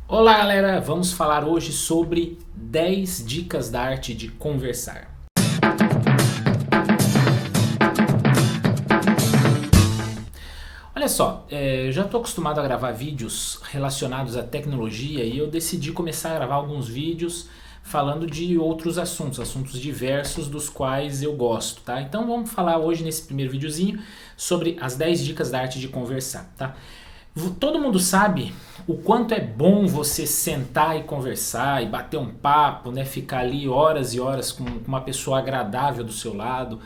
Olá galera, vamos falar hoje sobre 10 dicas da arte de conversar. Olha só, eu já estou acostumado a gravar vídeos relacionados à tecnologia e eu decidi começar a gravar alguns vídeos falando de outros assuntos diversos dos quais eu gosto, tá? Então vamos falar hoje nesse primeiro videozinho sobre as 10 dicas da arte de conversar, tá? Todo mundo sabe o quanto é bom você sentar e conversar e bater um papo, né? Ficar ali horas e horas com uma pessoa agradável do seu lado,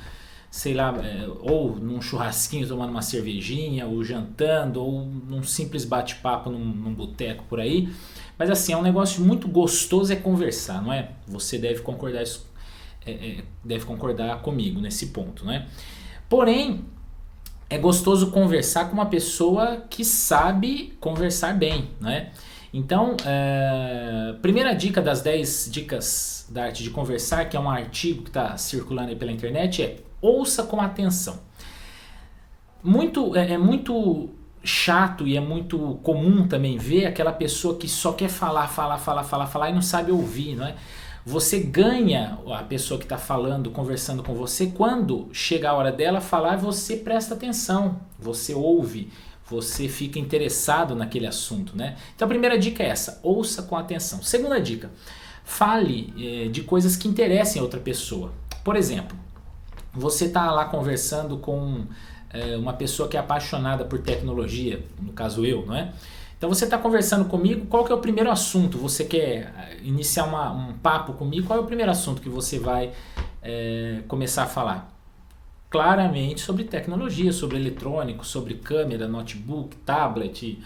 sei lá, ou num churrasquinho tomando uma cervejinha, ou jantando, ou num simples bate-papo num boteco por aí. Mas assim, é um negócio muito gostoso conversar, não é? Você deve concordar, deve concordar comigo nesse ponto, né? Porém, é gostoso conversar com uma pessoa que sabe conversar bem, né? Então, primeira dica das 10 dicas da arte de conversar, que é um artigo que está circulando aí pela internet, é ouça com atenção. É muito chato e é muito comum também ver aquela pessoa que só quer falar e não sabe ouvir, não é? Você ganha a pessoa que está falando, conversando com você, quando chega a hora dela falar, você presta atenção, você ouve, você fica interessado naquele assunto, né? Então a primeira dica é essa, ouça com atenção. Segunda dica, fale de coisas que interessem a outra pessoa. Por exemplo, você está lá conversando com uma pessoa que é apaixonada por tecnologia, no caso eu, não é? Então você está conversando comigo, qual que é o primeiro assunto? Você quer iniciar um papo comigo, qual é o primeiro assunto que você vai começar a falar? Claramente sobre tecnologia, sobre eletrônico, sobre câmera, notebook, tablet,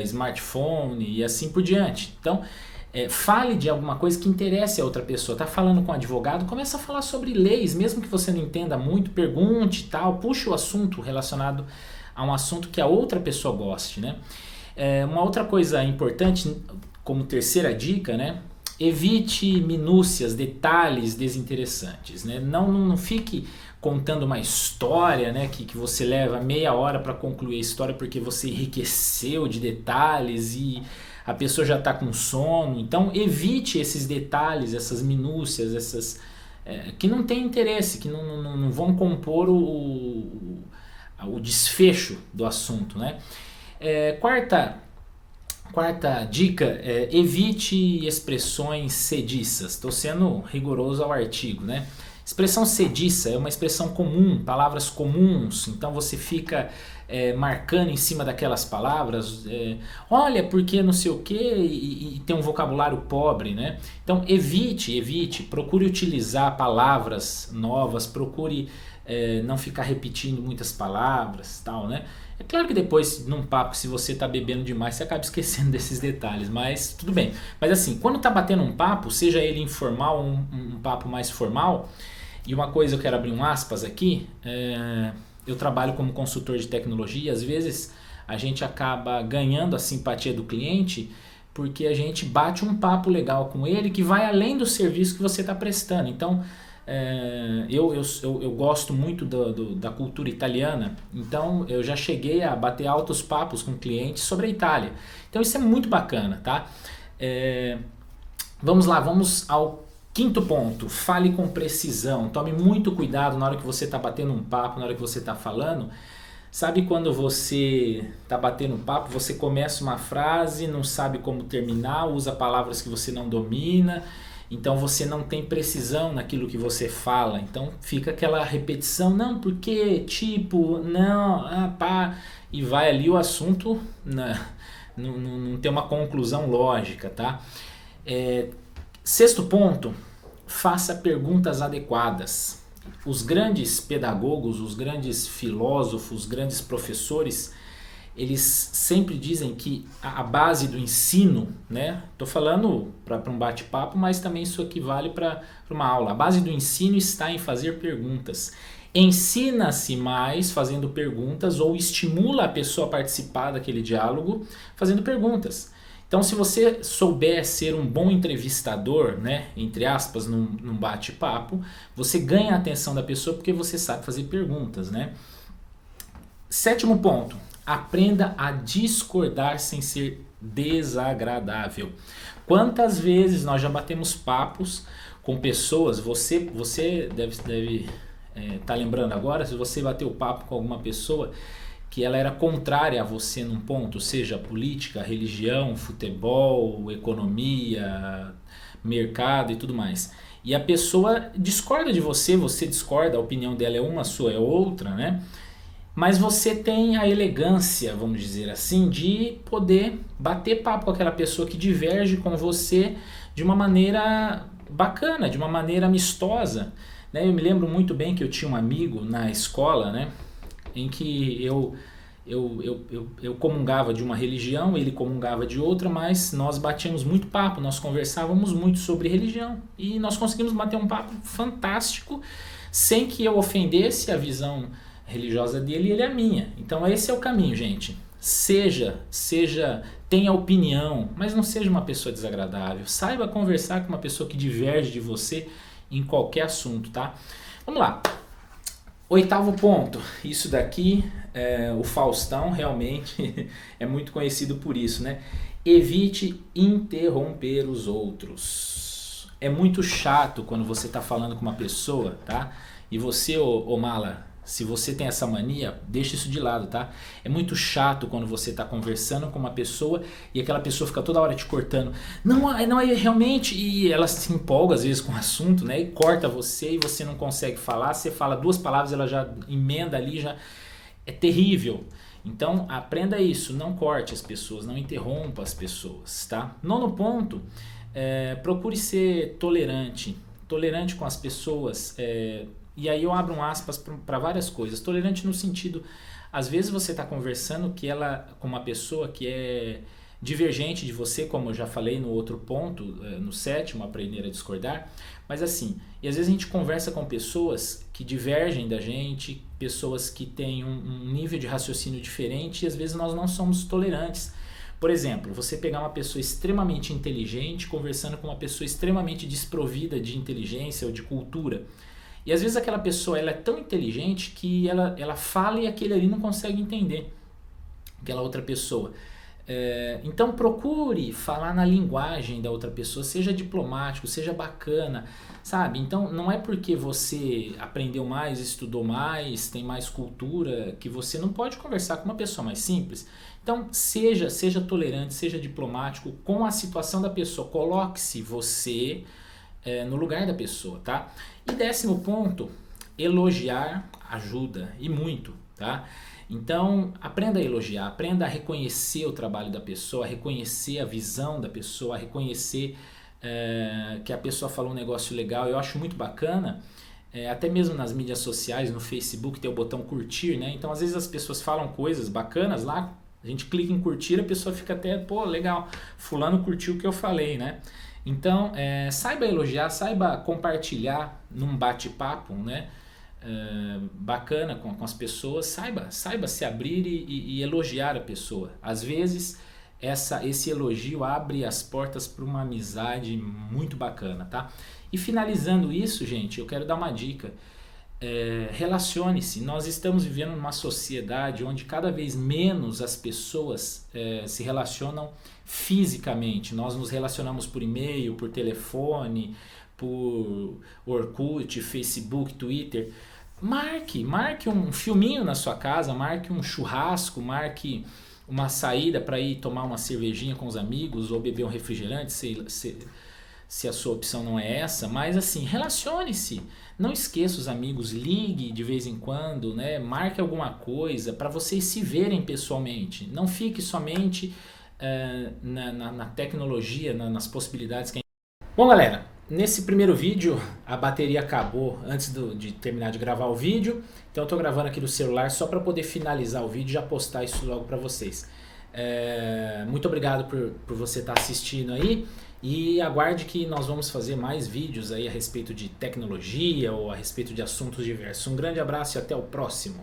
smartphone e assim por diante. Então, fale de alguma coisa que interesse a outra pessoa. Está falando com um advogado, começa a falar sobre leis, mesmo que você não entenda muito, pergunte e tal, puxe o assunto relacionado a um assunto que a outra pessoa goste, né? Uma outra coisa importante, como terceira dica, né? Evite minúcias, detalhes desinteressantes, né? Não fique contando uma história, né? Que você leva meia hora para concluir a história porque você enriqueceu de detalhes e a pessoa já está com sono. Então evite esses detalhes, essas minúcias, essas que não tem interesse, que não vão compor o desfecho do assunto, né? Quarta dica, evite expressões sediças. Estou sendo rigoroso ao artigo, né? Expressão sediça é uma expressão comum, palavras comuns, então você fica marcando em cima daquelas palavras, olha, porque não sei o que, e tem um vocabulário pobre, né? Então evite, procure utilizar palavras novas, procure não ficar repetindo muitas palavras, tal, né? É claro que depois, num papo, se você tá bebendo demais, você acaba esquecendo desses detalhes, mas tudo bem. Mas assim, quando tá batendo um papo, seja ele informal ou um papo mais formal, e uma coisa eu quero abrir um aspas aqui, eu trabalho como consultor de tecnologia, às vezes a gente acaba ganhando a simpatia do cliente porque a gente bate um papo legal com ele que vai além do serviço que você está prestando. Então, eu gosto muito da cultura italiana, então eu já cheguei a bater altos papos com clientes sobre a Itália. Então isso é muito bacana, tá? Vamos lá, vamos ao quinto ponto, fale com precisão, tome muito cuidado na hora que você está batendo um papo, na hora que você está falando. Sabe quando você está batendo um papo, você começa uma frase, não sabe como terminar, usa palavras que você não domina, então você não tem precisão naquilo que você fala, então fica aquela repetição, não, porque, tipo, não, pá, e vai ali o assunto, não tem uma conclusão lógica, tá? Sexto ponto, faça perguntas adequadas. Os grandes pedagogos, os grandes filósofos, os grandes professores, eles sempre dizem que a base do ensino, né? Estou falando para um bate-papo, mas também isso aqui vale para uma aula. A base do ensino está em fazer perguntas. Ensina-se mais fazendo perguntas ou estimula a pessoa a participar daquele diálogo fazendo perguntas. Então, se você souber ser um bom entrevistador, né, entre aspas, num bate-papo, você ganha a atenção da pessoa porque você sabe fazer perguntas, né? Sétimo ponto, aprenda a discordar sem ser desagradável. Quantas vezes nós já batemos papos com pessoas, você deve tá lembrando agora, se você bateu papo com alguma pessoa que ela era contrária a você num ponto, seja política, religião, futebol, economia, mercado e tudo mais. E a pessoa discorda de você, você discorda, a opinião dela é uma, a sua é outra, né? Mas você tem a elegância, vamos dizer assim, de poder bater papo com aquela pessoa que diverge com você de uma maneira bacana, de uma maneira amistosa. Né? Eu me lembro muito bem que eu tinha um amigo na escola, né, em que eu comungava de uma religião, ele comungava de outra, mas nós batíamos muito papo, nós conversávamos muito sobre religião e nós conseguimos bater um papo fantástico sem que eu ofendesse a visão religiosa dele e ele a minha. Então esse é o caminho, gente. Tenha opinião, mas não seja uma pessoa desagradável. Saiba conversar com uma pessoa que diverge de você em qualquer assunto, tá? Vamos lá. 8º ponto. Isso daqui, o Faustão realmente é muito conhecido por isso, né? Evite interromper os outros. É muito chato quando você está falando com uma pessoa, tá? E você, ô Mala, se você tem essa mania, deixa isso de lado, tá? É muito chato quando você está conversando com uma pessoa e aquela pessoa fica toda hora te cortando. Não é realmente... E ela se empolga às vezes com o assunto, né? E corta você e você não consegue falar. Você fala 2 palavras, ela já emenda ali, já... É terrível. Então, aprenda isso. Não corte as pessoas, não interrompa as pessoas, tá? 9º ponto, procure ser tolerante. Tolerante com as pessoas... E aí eu abro um aspas para várias coisas. Tolerante no sentido, às vezes você está conversando com uma pessoa que é divergente de você, como eu já falei no outro ponto, no 7º, aprender a discordar. Mas assim, e às vezes a gente conversa com pessoas que divergem da gente, pessoas que têm um nível de raciocínio diferente e às vezes nós não somos tolerantes. Por exemplo, você pegar uma pessoa extremamente inteligente conversando com uma pessoa extremamente desprovida de inteligência ou de cultura. E às vezes aquela pessoa ela é tão inteligente que ela fala e aquele ali não consegue entender, aquela outra pessoa. Então procure falar na linguagem da outra pessoa, seja diplomático, seja bacana, sabe? Então não é porque você aprendeu mais, estudou mais, tem mais cultura, que você não pode conversar com uma pessoa mais simples. Então seja tolerante, seja diplomático com a situação da pessoa, coloque-se você no lugar da pessoa, tá? E 10º ponto, elogiar ajuda, e muito, tá? Então, aprenda a elogiar, aprenda a reconhecer o trabalho da pessoa, a reconhecer a visão da pessoa, a reconhecer que a pessoa falou um negócio legal. Eu acho muito bacana, até mesmo nas mídias sociais, no Facebook tem o botão curtir, né? Então, às vezes as pessoas falam coisas bacanas lá, a gente clica em curtir, a pessoa fica até, pô, legal, fulano curtiu o que eu falei, né? Então, saiba elogiar, saiba compartilhar num bate-papo, né? Bacana com as pessoas, saiba se abrir e elogiar a pessoa. Às vezes, esse elogio abre as portas para uma amizade muito bacana, tá? E finalizando isso, gente, eu quero dar uma dica. Relacione-se. Nós estamos vivendo numa sociedade onde cada vez menos as pessoas se relacionam fisicamente. Nós nos relacionamos por e-mail, por telefone, por Orkut, Facebook, Twitter. Marque um filminho na sua casa, marque um churrasco, marque uma saída para ir tomar uma cervejinha com os amigos ou beber um refrigerante, se a sua opção não é essa, mas assim, relacione-se, não esqueça os amigos, ligue de vez em quando, né? Marque alguma coisa para vocês se verem pessoalmente, não fique somente na tecnologia, nas possibilidades que a gente... Bom, galera, nesse primeiro vídeo a bateria acabou antes de terminar de gravar o vídeo, então eu estou gravando aqui no celular só para poder finalizar o vídeo e já postar isso logo para vocês. Muito obrigado por você estar assistindo aí. E aguarde que nós vamos fazer mais vídeos aí a respeito de tecnologia ou a respeito de assuntos diversos. Um grande abraço e até o próximo.